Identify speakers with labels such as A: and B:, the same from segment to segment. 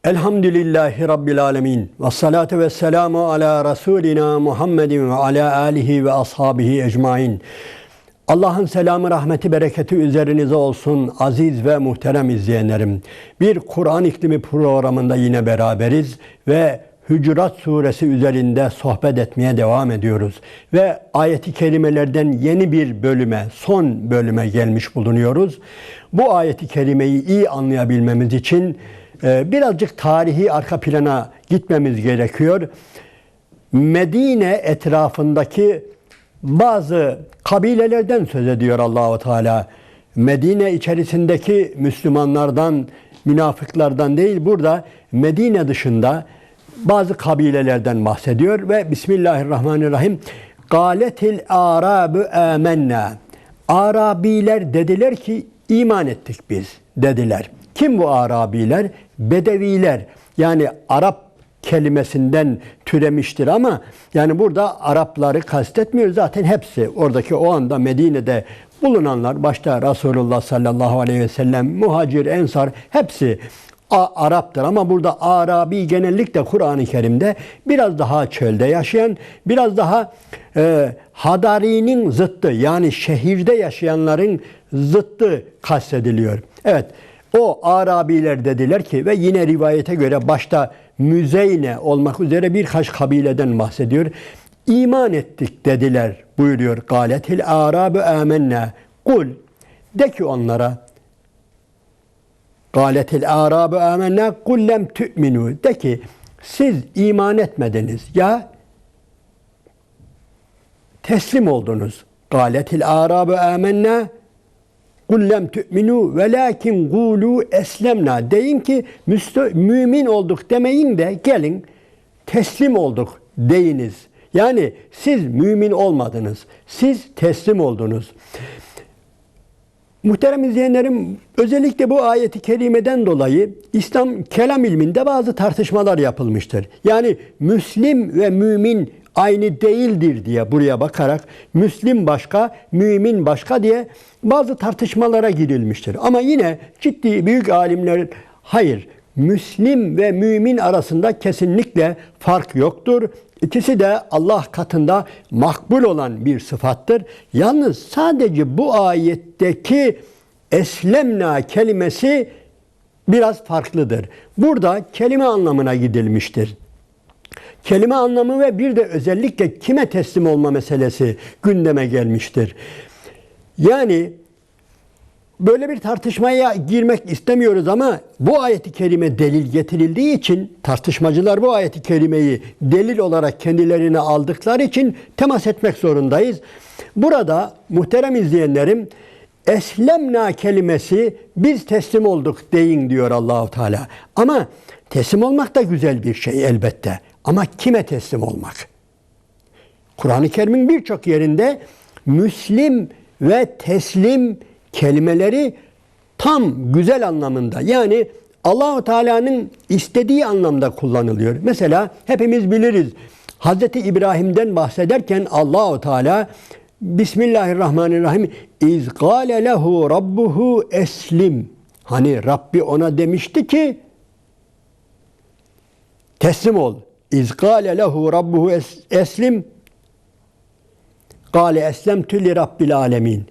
A: Elhamdülillahi Rabbil alemin. Ve salatu ve selamu ala Resulina Muhammedin ve ala alihi ve ashabihi ecmain. Allah'ın selamı, rahmeti, bereketi üzerinize olsun aziz ve muhterem izleyenlerim. Bir Kur'an İklimi programında yine beraberiz ve Hucurat Suresi üzerinde sohbet etmeye devam ediyoruz. Ve ayeti kerimelerden yeni bir bölüme, son bölüme gelmiş bulunuyoruz. Bu ayeti kerimeyi iyi anlayabilmemiz için birazcık tarihi arka plana gitmemiz gerekiyor. Medine etrafındaki bazı kabilelerden söz ediyor Allah-u Teala. Medine içerisindeki Müslümanlardan, münafıklardan değil, burada Medine dışında bazı kabilelerden bahsediyor ve Bismillahirrahmanirrahim. Gâletil ârâbü âmennâ. Arabiler dediler ki iman ettik biz dediler. Kim bu Arabiler? Bedeviler. Yani Arap kelimesinden türemiştir ama yani burada Arapları kastetmiyor. Zaten hepsi oradaki o anda Medine'de bulunanlar, başta Resulullah sallallahu aleyhi ve sellem, muhacir, ensar hepsi Arap'tır. Ama burada Arabi genellikle Kur'an-ı Kerim'de biraz daha çölde yaşayan, biraz daha Hadari'nin zıttı, yani şehirde yaşayanların zıttı kastediliyor. Evet, o Arabiler dediler ki ve yine rivayete göre başta Müzeyne olmak üzere birkaç kabileden bahsediyor. İman ettik dediler buyuruyor. Gâletil ârâbü âmennâ. Kul, de ki onlara, Gâletil ârâbü âmennâ kul lem tü'minû. De ki siz iman etmediniz ya teslim oldunuz. Gâletil ârâbü âmennâ kul lem tü'minû velâkin gûlû eslemnâ. Deyin ki mümin olduk demeyin de gelin teslim olduk deyiniz. Yani siz mümin olmadınız. Siz teslim oldunuz. Muhterem izleyenlerim, özellikle bu ayeti kerimeden dolayı İslam kelam ilminde bazı tartışmalar yapılmıştır. Yani Müslim ve mümin aynı değildir diye buraya bakarak Müslim başka, mümin başka diye bazı tartışmalara girilmiştir. Ama yine ciddi büyük alimler hayır, Müslim ve mümin arasında kesinlikle fark yoktur. İkisi de Allah katında makbul olan bir sıfattır. Yalnız sadece bu ayetteki eslemna kelimesi biraz farklıdır. Burada kelime anlamına gidilmiştir. Kelime anlamı ve bir de özellikle kime teslim olma meselesi gündeme gelmiştir. Yani böyle bir tartışmaya girmek istemiyoruz ama bu ayeti kerime delil getirildiği için tartışmacılar bu ayeti kerimeyi delil olarak kendilerine aldıkları için temas etmek zorundayız. Burada muhterem izleyenlerim, eslemna kelimesi biz teslim olduk deyin diyor Allah-u Teala. Ama teslim olmak da güzel bir şey elbette. Ama kime teslim olmak? Kur'an-ı Kerim'in birçok yerinde müslim ve teslim kelimeleri tam güzel anlamında, yani Allah-u Teala'nın istediği anlamda kullanılıyor. Mesela hepimiz biliriz. Hazreti İbrahim'den bahsederken Allah-u Teala Bismillahirrahmanirrahim İz gâle lehu rabbuhu eslim. Hani Rabbi ona demişti ki teslim ol. İz gâle lehu rabbuhu eslim. Gâle eslemtü li rabbil alemin.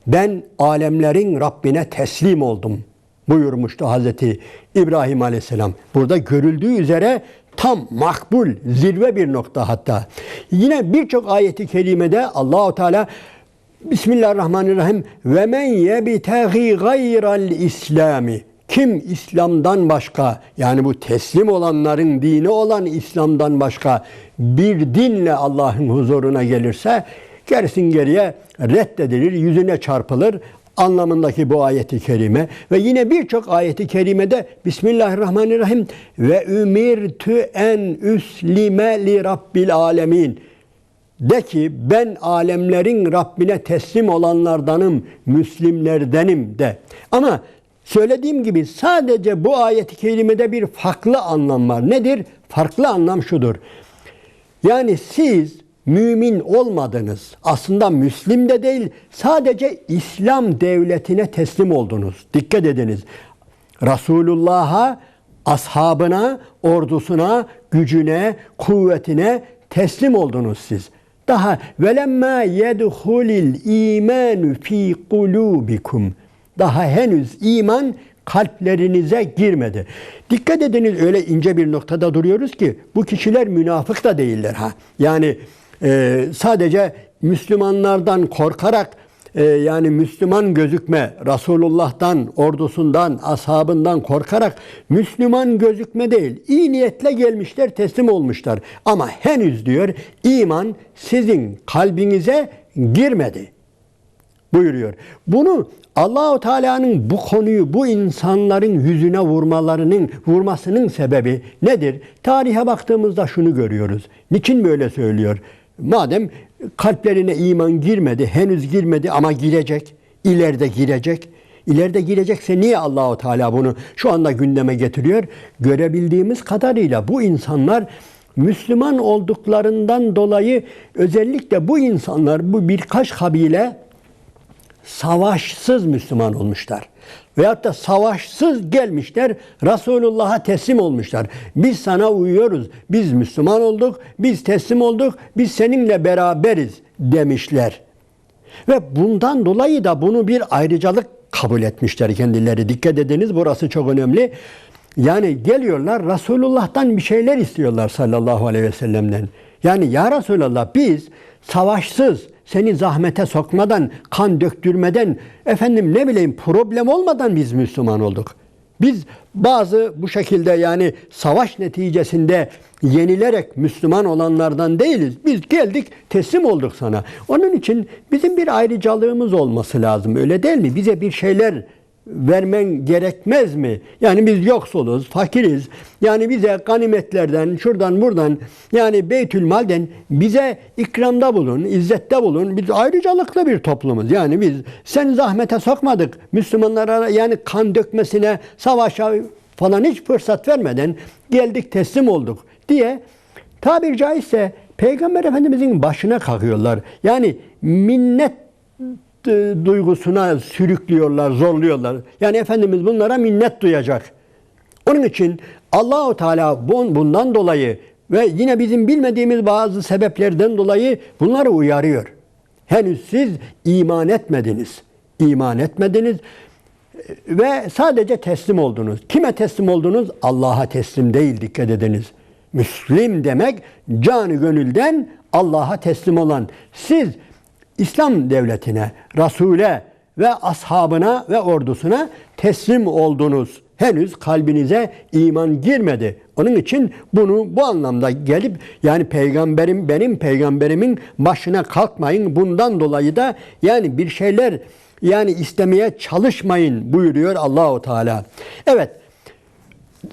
A: Ben alemlerin Rabbine teslim oldum buyurmuştu Hazreti İbrahim Aleyhisselam. Burada görüldüğü üzere tam makbul, zirve bir nokta hatta. Yine birçok ayeti kerimede Allah-u Teala Bismillahirrahmanirrahim ve men yebtagi gayral İslami. Kim İslam'dan başka, yani bu teslim olanların dini olan İslam'dan başka bir dinle Allah'ın huzuruna gelirse gerisin geriye reddedilir, yüzüne çarpılır anlamındaki bu ayeti kerime. Ve yine birçok ayeti kerimede Bismillahirrahmanirrahim ve ümirtü en üslime li rabbil alemin. De ki ben alemlerin Rabbine teslim olanlardanım, Müslimlerdenim de. Ama söylediğim gibi sadece bu ayeti kerimede bir farklı anlam var. Nedir? Farklı anlam şudur. Yani siz mümin olmadınız. Aslında Müslim de değil, sadece İslam devletine teslim oldunuz. Dikkat ediniz. Resulullah'a ashabına, ordusuna, gücüne, kuvvetine teslim oldunuz siz. Daha velemma yedhulil imanu fi kulubikum. Daha henüz iman kalplerinize girmedi. Dikkat ediniz, öyle ince bir noktada duruyoruz ki bu kişiler münafık da değiller ha. Yani sadece Müslümanlardan korkarak yani Müslüman gözükme, Resulullah'tan, ordusundan, ashabından korkarak Müslüman gözükme değil. İyi niyetle gelmişler, teslim olmuşlar. Ama henüz diyor iman sizin kalbinize girmedi buyuruyor. Bunu Allahu Teala'nın bu konuyu bu insanların yüzüne vurmasının sebebi nedir? Tarihe baktığımızda şunu görüyoruz. Niçin böyle söylüyor? Madem kalplerine iman girmedi, henüz girmedi ama girecek, ileride girecek. İleride girecekse niye Allahu Teala bunu şu anda gündeme getiriyor? Görebildiğimiz kadarıyla bu insanlar Müslüman olduklarından dolayı özellikle bu insanlar, bu birkaç kabile savaşsız Müslüman olmuşlar. Veyahut da savaşsız gelmişler, Resulullah'a teslim olmuşlar. Biz sana uyuyoruz, biz Müslüman olduk, biz teslim olduk, biz seninle beraberiz demişler. Ve bundan dolayı da bunu bir ayrıcalık kabul etmişler kendileri. Dikkat ediniz, burası çok önemli. Yani geliyorlar, Resulullah'tan bir şeyler istiyorlar sallallahu aleyhi ve sellem'den. Yani ya Resulallah, biz savaşsız, seni zahmete sokmadan, kan döktürmeden, efendim ne bileyim problem olmadan biz Müslüman olduk. Biz bazı bu şekilde yani savaş neticesinde yenilerek Müslüman olanlardan değiliz. Biz geldik, teslim olduk sana. Onun için bizim bir ayrıcalığımız olması lazım, öyle değil mi? Bize bir şeyler vermen gerekmez mi? Yani biz yoksuluz, fakiriz. Yani bize ganimetlerden, şuradan buradan, yani Beytülmal'den bize ikramda bulun, izzette bulun. Biz ayrıcalıklı bir toplumuz. Yani biz seni zahmete sokmadık. Müslümanlara yani kan dökmesine, savaşa falan hiç fırsat vermeden geldik, teslim olduk diye tabiri caizse Peygamber Efendimizin başına kalkıyorlar. Yani minnet duygusuna sürüklüyorlar, zorluyorlar. Yani Efendimiz bunlara minnet duyacak. Onun için Allahu Teala bundan dolayı ve yine bizim bilmediğimiz bazı sebeplerden dolayı bunları uyarıyor. Henüz siz iman etmediniz. İman etmediniz ve sadece teslim oldunuz. Kime teslim oldunuz? Allah'a teslim değil, dikkat ediniz. Müslim demek canı gönülden Allah'a teslim olan. Siz İslam devletine, Resul'e ve ashabına ve ordusuna teslim oldunuz. Henüz kalbinize iman girmedi. Onun için bunu bu anlamda gelip yani benim peygamberimin başına kalkmayın. Bundan dolayı da yani bir şeyler yani istemeye çalışmayın buyuruyor Allahu Teala. Evet.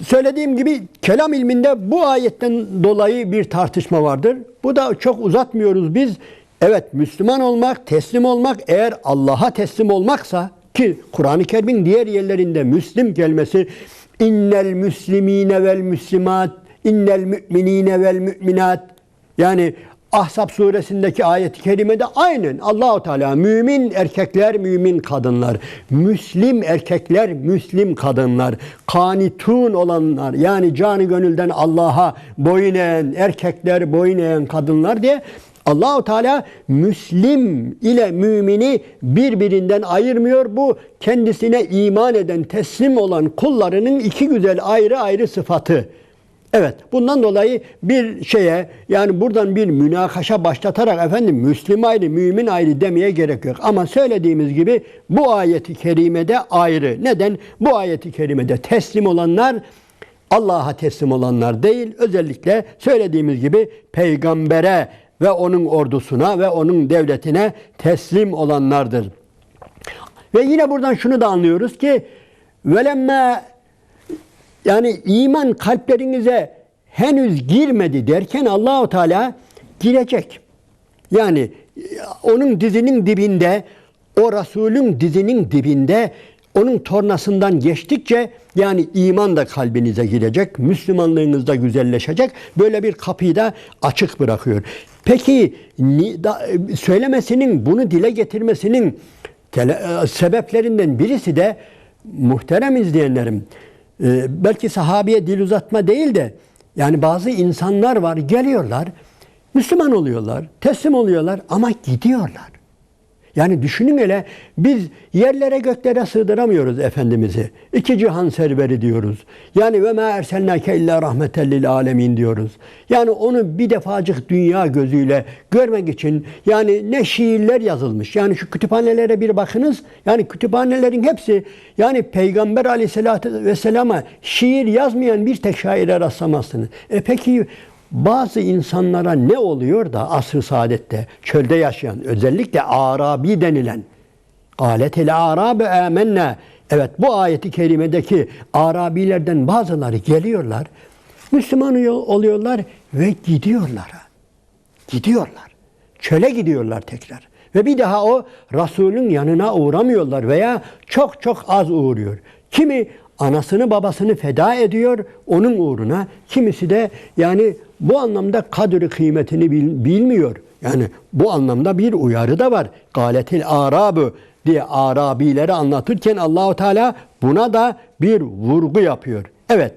A: Söylediğim gibi kelam ilminde bu ayetten dolayı bir tartışma vardır. Bu da çok uzatmıyoruz biz. Evet, Müslüman olmak, teslim olmak eğer Allah'a teslim olmaksa ki Kur'an-ı Kerim'in diğer yerlerinde Müslim kelimesi innel müslimine vel müslimat, innel müminine vel müminat, yani Ahzab suresindeki ayet-i kerimede aynen Allahu Teala mümin erkekler, mümin kadınlar, müslim erkekler, müslim kadınlar, kanitun olanlar yani canı gönülden Allah'a boyun eğen erkekler, boyun eğen kadınlar diye Allahu Teala Müslim ile mümini birbirinden ayırmıyor. Bu kendisine iman eden, teslim olan kullarının iki güzel ayrı ayrı sıfatı. Evet, bundan dolayı bir şeye yani buradan bir münakaşa başlatarak efendim Müslim ayrı, mümin ayrı demeye gerek yok. Ama söylediğimiz gibi bu ayeti kerimede ayrı. Neden? Bu ayeti kerimede teslim olanlar Allah'a teslim olanlar değil. Özellikle söylediğimiz gibi peygambere ve onun ordusuna ve onun devletine teslim olanlardır. Ve yine buradan şunu da anlıyoruz ki velemme yani iman kalplerinize henüz girmedi derken Allahu Teala girecek. Yani onun dizinin dibinde, o Resulün dizinin dibinde onun tornasından geçtikçe yani iman da kalbinize girecek, Müslümanlığınız da güzelleşecek. Böyle bir kapıyı da açık bırakıyor. Peki söylemesinin, bunu dile getirmesinin sebeplerinden birisi de muhterem izleyenlerim, belki sahabeye dil uzatma değil de yani bazı insanlar var, geliyorlar, Müslüman oluyorlar, teslim oluyorlar ama gidiyorlar. Yani düşünün hele, biz yerlere göklere sığdıramıyoruz Efendimiz'i. İki cihan serveri diyoruz. Yani ve mâ erselnâke illâ rahmeten lil âlemin diyoruz. Yani onu bir defacık dünya gözüyle görmek için yani ne şiirler yazılmış. Yani şu kütüphanelere bir bakınız. Yani kütüphanelerin hepsi yani Peygamber aleyhissalatü vesselama şiir yazmayan bir tek şaire rastlamazsınız. Peki bazı insanlara ne oluyor da asr-ı saadette çölde yaşayan, özellikle Arabi denilen "Gâletil ârâbü âmennâ", evet, bu ayeti kerimedeki Arabilerden bazıları geliyorlar, Müslüman oluyorlar ve gidiyorlar. Gidiyorlar. Çöle gidiyorlar tekrar. Ve bir daha o Resul'ün yanına uğramıyorlar veya çok çok az uğruyor. Kimi anasını babasını feda ediyor onun uğruna, kimisi de yani bu anlamda kadri kıymetini bilmiyor. Yani bu anlamda bir uyarı da var. Gâletil ârâbü diye Arabileri anlatırken Allahu Teala buna da bir vurgu yapıyor. Evet.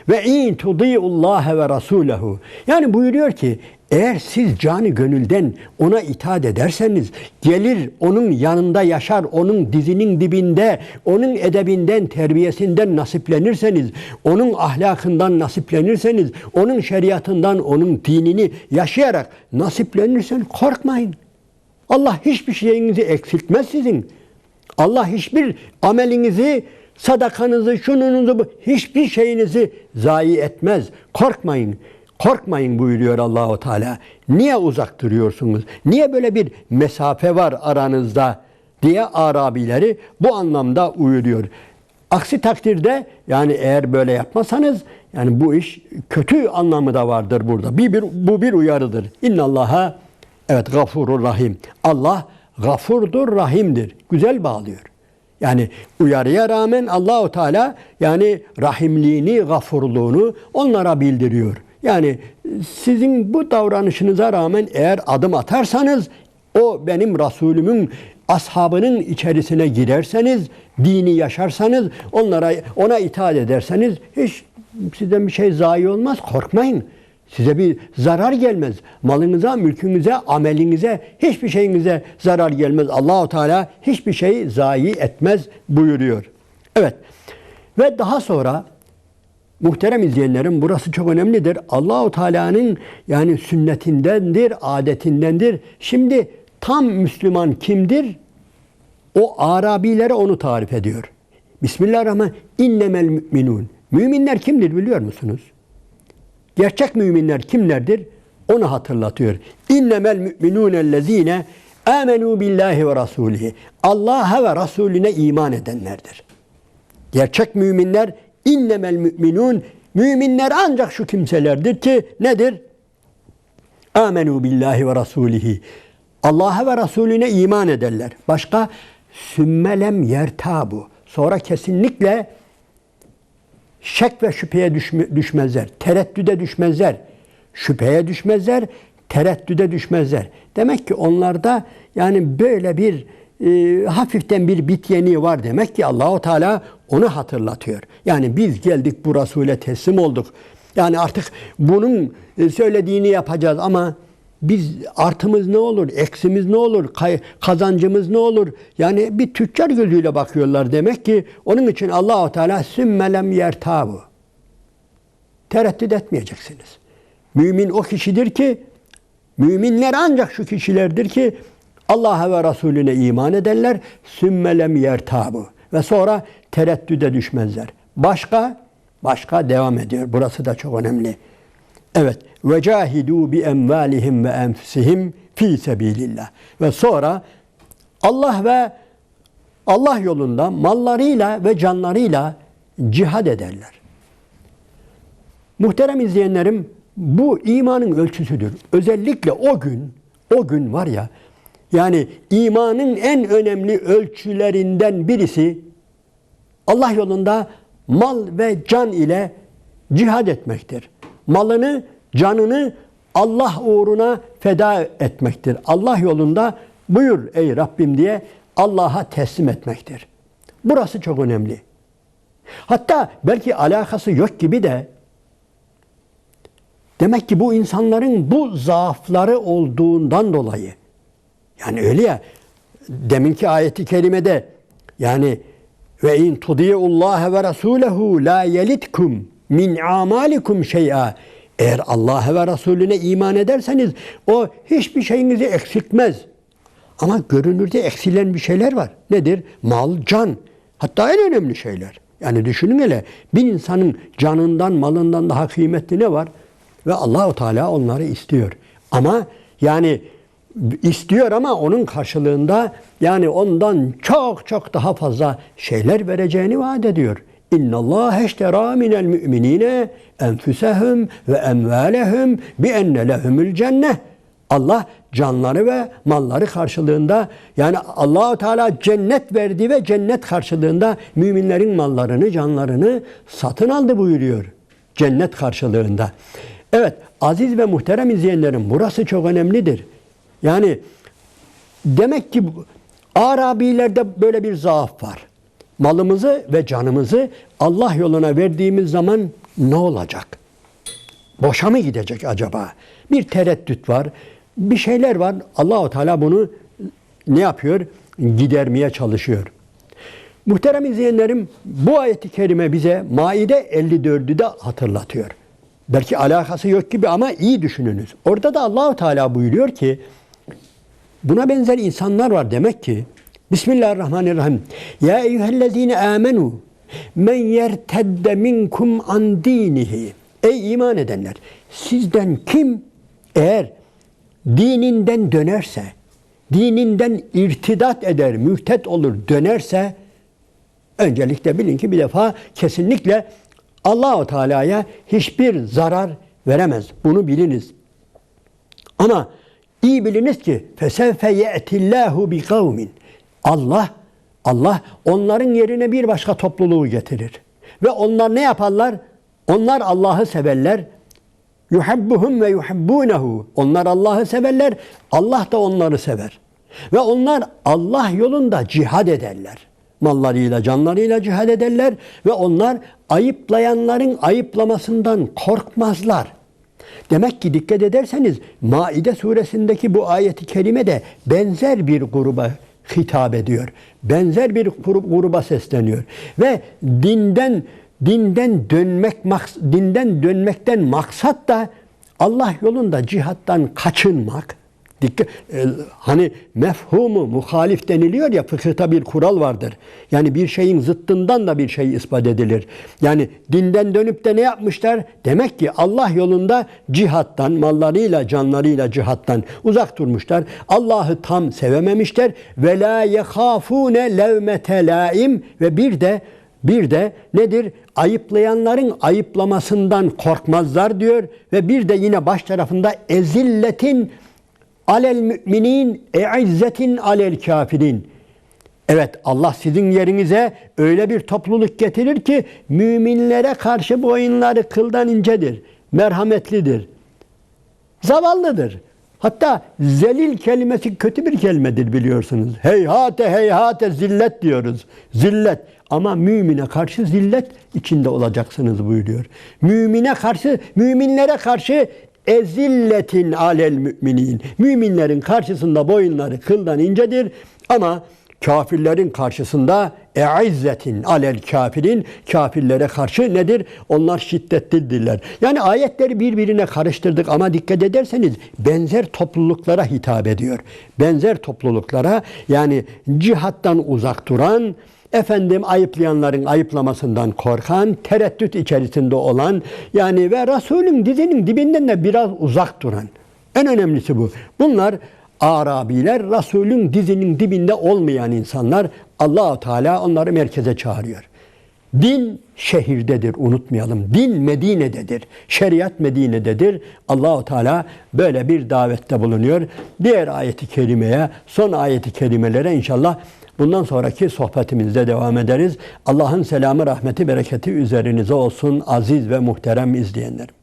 A: Ve in tudiullaha ve rasulehu. Yani buyuruyor ki eğer siz canı gönülden ona itaat ederseniz, gelir onun yanında yaşar, onun dizinin dibinde, onun edebinden, terbiyesinden nasiplenirseniz, onun ahlakından nasiplenirseniz, onun şeriatından, onun dinini yaşayarak nasiplenirseniz korkmayın. Allah hiçbir şeyinizi eksiltmez sizin. Allah hiçbir amelinizi, sadakanızı, şununuzu, hiçbir şeyinizi zayi etmez. Korkmayın. Korkmayın buyuruyor Allahu Teala. Niye uzak duruyorsunuz? Niye böyle bir mesafe var aranızda diye Arabileri bu anlamda uyarıyor. Aksi takdirde yani eğer böyle yapmasanız yani bu iş kötü anlamı da vardır burada. Bu bir uyarıdır. İnnallaha, evet, gafurur rahim. Allah gafurdur, rahimdir. Güzel bağlıyor. Yani uyarıya rağmen Allahu Teala yani rahimliğini, gafurluğunu onlara bildiriyor. Yani sizin bu davranışınıza rağmen eğer adım atarsanız, o benim Resulümün ashabının içerisine girerseniz, dini yaşarsanız, ona itaat ederseniz hiç sizden bir şey zayi olmaz. Korkmayın. Size bir zarar gelmez. Malınıza, mülkünüze, amelinize, hiçbir şeyinize zarar gelmez. Allahu Teala hiçbir şeyi zayi etmez buyuruyor. Evet. Ve daha sonra muhterem izleyenlerim, burası çok önemlidir. Allahu Teala'nın yani sünnetindendir, adetindendir. Şimdi tam Müslüman kimdir? O Arabilere onu tarif ediyor. Bismillahirrahmanirrahim. İnnemel müminun. Müminler kimdir biliyor musunuz? Gerçek müminler kimlerdir? Onu hatırlatıyor. İnnemel müminûnellezîne âmenû billahi ve rasûlihi. Allah'a ve Resulüne iman edenlerdir. Gerçek müminler innemel müminun. Müminler ancak şu kimselerdir ki nedir? Âmenû billahi ve rasûlihi. Allah'a ve Resulüne iman ederler. Başka? Sümmelem yertabu. Sonra kesinlikle şek ve şüpheye düşmezler. Tereddüde düşmezler. Şüpheye düşmezler. Tereddüde düşmezler. Demek ki onlarda yani böyle bir hafiften bir bit yeniği var demek ki Allahu Teala onu hatırlatıyor. Yani biz geldik bu Resul'e teslim olduk. Yani artık bunun söylediğini yapacağız ama biz artımız ne olur, eksimiz ne olur, kazancımız ne olur? Yani bir tüccar gözüyle bakıyorlar demek ki. Onun için Allahu Teala sümmelem yertabu. Tereddüt etmeyeceksiniz. Mümin o kişidir ki, müminler ancak şu kişilerdir ki Allah'a ve Resulüne iman ederler. Sümmelem yertabu. Ve sonra tereddüde düşmezler. Başka devam ediyor. Burası da çok önemli. Evet. Ve cahidu bi emvalihim ve enfusihim fi sebilillah. Ve sonra Allah yolunda mallarıyla ve canlarıyla cihad ederler. Muhterem izleyenlerim, bu imanın ölçüsüdür. Özellikle o gün var ya, yani imanın en önemli ölçülerinden birisi Allah yolunda mal ve can ile cihad etmektir. Malını, canını Allah uğruna feda etmektir. Allah yolunda buyur ey Rabbim diye Allah'a teslim etmektir. Burası çok önemli. Hatta belki alakası yok gibi de demek ki bu insanların bu zaafları olduğundan dolayı, yani öyle ya, deminki ayeti kerimede yani ve in tudiullaha ve rasulehu la yelitkum min amalikum şey'a, eğer Allah'a ve Resulüne iman ederseniz o hiçbir şeyinizi eksiltmez. Ama görünürde eksilen bir şeyler var. Nedir? Mal, can. Hatta en önemli şeyler. Yani düşünün hele, bir insanın canından, malından daha kıymetli ne var? Ve Allah-u Teala onları istiyor. Ama yani istiyor ama onun karşılığında yani ondan çok çok daha fazla şeyler vereceğini vaat ediyor. İnna Allah eştera minel müminine enfusehum ve emvalehum bi enne lehumul cenneh. Allah canları ve malları karşılığında, yani Allah-u Teala cennet verdi ve cennet karşılığında müminlerin mallarını, canlarını satın aldı buyuruyor. Cennet karşılığında. Evet, aziz ve muhterem izleyenlerim, burası çok önemlidir. Yani demek ki Arabilerde böyle bir zaaf var. Malımızı ve canımızı Allah yoluna verdiğimiz zaman ne olacak? Boşa mı gidecek acaba? Bir tereddüt var. Bir şeyler var. Allah-u Teala bunu ne yapıyor? Gidermeye çalışıyor. Muhterem izleyenlerim, bu ayet-i kerime bize Maide 54'ü de hatırlatıyor. Belki alakası yok gibi ama iyi düşününüz. Orada da Allah-u Teala buyuruyor ki, buna benzer insanlar var demek ki. Bismillahirrahmanirrahim. Ya eyyühellezine amenu men yertedde minkum an dinihi. Ey iman edenler! Sizden kim eğer dininden dönerse, dininden irtidat eder, mürtet olur, dönerse, öncelikle bilin ki bir defa kesinlikle Allah-u Teala'ya hiçbir zarar veremez. Bunu biliniz. Ama iyi biliniz ki fesevfe ye'tillahu bi kavmin. Allah onların yerine bir başka topluluğu getirir. Ve onlar ne yaparlar? Onlar Allah'ı severler. Yuhibbuhum ve yuhibbunehu. Onlar Allah'ı severler. Allah da onları sever. Ve onlar Allah yolunda cihad ederler. Mallarıyla, canlarıyla cihad ederler. Ve onlar ayıplayanların ayıplamasından korkmazlar. Demek ki dikkat ederseniz Maide suresindeki bu ayeti kerime de benzer bir gruba hitap ediyor. Benzer bir gruba sesleniyor. Ve dinden dönmekten maksat da Allah yolunda cihattan kaçınmak. Hani mefhumu muhalif deniliyor ya, fıkıhta bir kural vardır. Yani bir şeyin zıttından da bir şey ispat edilir. Yani dinden dönüp de ne yapmışlar? Demek ki Allah yolunda cihattan, mallarıyla, canlarıyla cihattan uzak durmuşlar. Allah'ı tam sevememişler. Ve la yehafune levmete laim. Ve bir de nedir? Ayıplayanların ayıplamasından korkmazlar diyor. Ve bir de yine baş tarafında ezilletin alel müminin e'izzetin alel kafirin. Evet, Allah sizin yerinize öyle bir topluluk getirir ki müminlere karşı boyunları kıldan incedir, merhametlidir, zavallıdır. Hatta zelil kelimesi kötü bir kelimedir biliyorsunuz. Heyhate heyhate zillet diyoruz. Zillet. Ama mümine karşı zillet içinde olacaksınız buyuruyor. Müminlere karşı ezilletin alel müminin. Müminlerin karşısında boyunları kıldan incedir ama kafirlerin karşısında e'izzetin alel kafirin. Kafirlere karşı nedir? Onlar şiddetlidirler. Yani ayetleri birbirine karıştırdık ama dikkat ederseniz benzer topluluklara hitap ediyor. Benzer topluluklara, yani cihattan uzak duran, ayıplayanların ayıplamasından korkan, tereddüt içerisinde olan, yani ve Resulün dizinin dibinden de biraz uzak duran. En önemlisi bu. Bunlar Arabiler, Resulün dizinin dibinde olmayan insanlar. Allah-u Teala onları merkeze çağırıyor. Din şehirdedir, unutmayalım. Din Medine'dedir. Şeriat Medine'dedir. Allah-u Teala böyle bir davette bulunuyor. Diğer ayeti kerimeye, son ayeti kerimelere inşallah bundan sonraki sohbetimizde devam ederiz. Allah'ın selamı, rahmeti, bereketi üzerinize olsun aziz ve muhterem izleyenlerim.